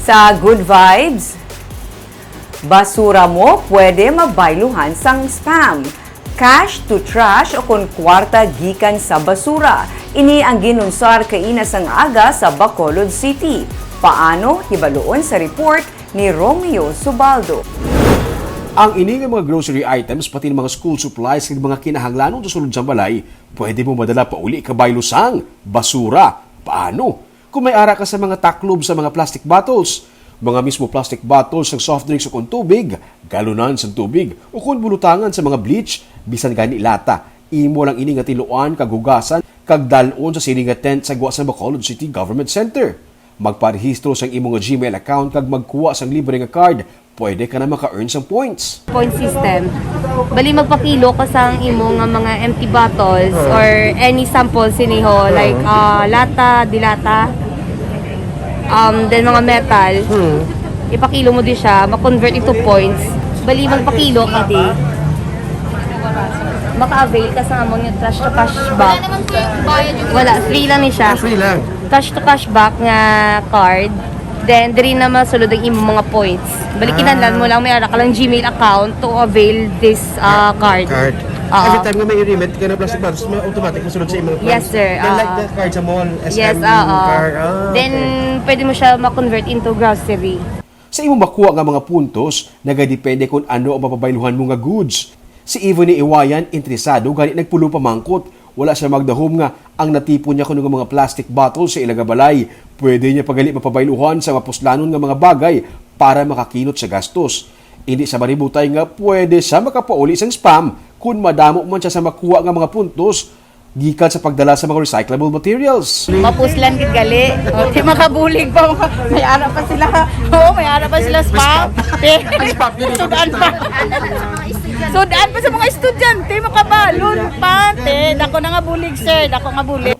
Sa Good Vibes, basura mo pwede mabayluhan sang spam. Cash to trash o kung kwarta gikan sa basura. Ini ang ginunsar kaina sang aga sa Bacolod City. Paano hibaluon sa report ni Romeo Subaldo. Ang ining mga grocery items pati ng mga school supplies ng mga kinahanglanon sa sulod sa balay, pwede mo madala pa uli kabaylusang basura. Paano? Kung may ara ka sa mga taklob sa mga plastic bottles, mga mismo plastic bottles ng soft drinks o kung tubig, galunan sa tubig, o kung bulutangan sa mga bleach, bisan gani lata, imo lang ini nga tiluan, kagugasan, kagdalon sa silinga tent sa Guasa Bacolod City Government Center. Magparehistro sa imong Gmail account kag magkuha sang libre nga card, pwede ka na maka-earn sang points. Point system. Bali magpakilo ka sa imo nga mga empty bottles or any sample siniho like lata, dilata, then mga metal. Ipakilo mo di siya, ma-convert into points. Bali magpakilo ka di. Maka-avail ka sa among yung trash to cash back. Wala, free lang ni siya. Free lang. Cash to cash back nga card. Then, diri na masulod ang imong mga points. Balikinanlan mo lang, may ara ka lang Gmail account to avail this card. Every time nga may i-remit ka na plastic bottles, automatic masulod sa imong plans. Yes, sir. Then like the card sa mall, SM Yes, card. Then, pwede mo siya ma-convert into grocery. Sa imong makuha nga mga puntos, nagadepende kung ano ang mapabayluhan mo nga goods. Si Ivo ni Iwayan, interesado, gani nagpulo pamangkot. Wala siya magdahom nga ang natipon niya kuno nga mga plastic bottles sa ilaga balay. Pwede niya pagali mapabayluhan sa mapuslanon nga mga bagay para makakinot sa gastos. Hindi sa maributay nga pwede siya makapauli sang spam kung madamo man siya sa makuha nga mga puntos gikan sa pagdala sa mga recyclable materials. Mapuslan kit gali. Di makabulig pa. May ara pa sila. Oo, may ara pa sila spam. Sudan pa. Sudan pa sa mga estudyante. Makabalon pa. Dako na nga bulig, sir. Dako nga bulig.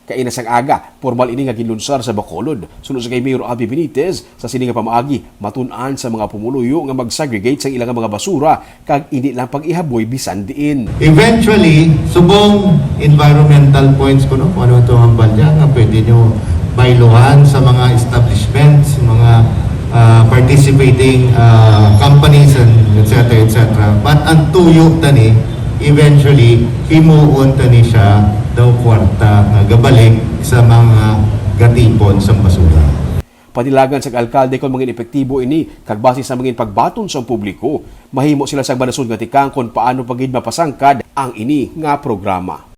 Kaina sang aga, formal ini nga ginlunsar sa Bacolod. Sunod sa kay Mayor Abby Benitez, sa sininga pamaagi, matun-an sa mga pumuluyo nga mag-segregate sa ilang mga basura kag hindi lang pag-ihaboy bisan diin. Eventually, subong environmental points ko no, kung ano ito hambal dyan, nga pwede nyo bayluhan sa mga establishments, mga participating companies, and etc. etc. But ang tuyo tani, eventually, himuon tani siya daw kwarta nga gabalik sa mga gatipon sa basura. Panilagan sa alkalde kung mga epektibo ini kag base sa mga pagbaton sa publiko, mahimo sila sa banasod nga tikang kung paano pagid mapasangkad ang ini nga programa.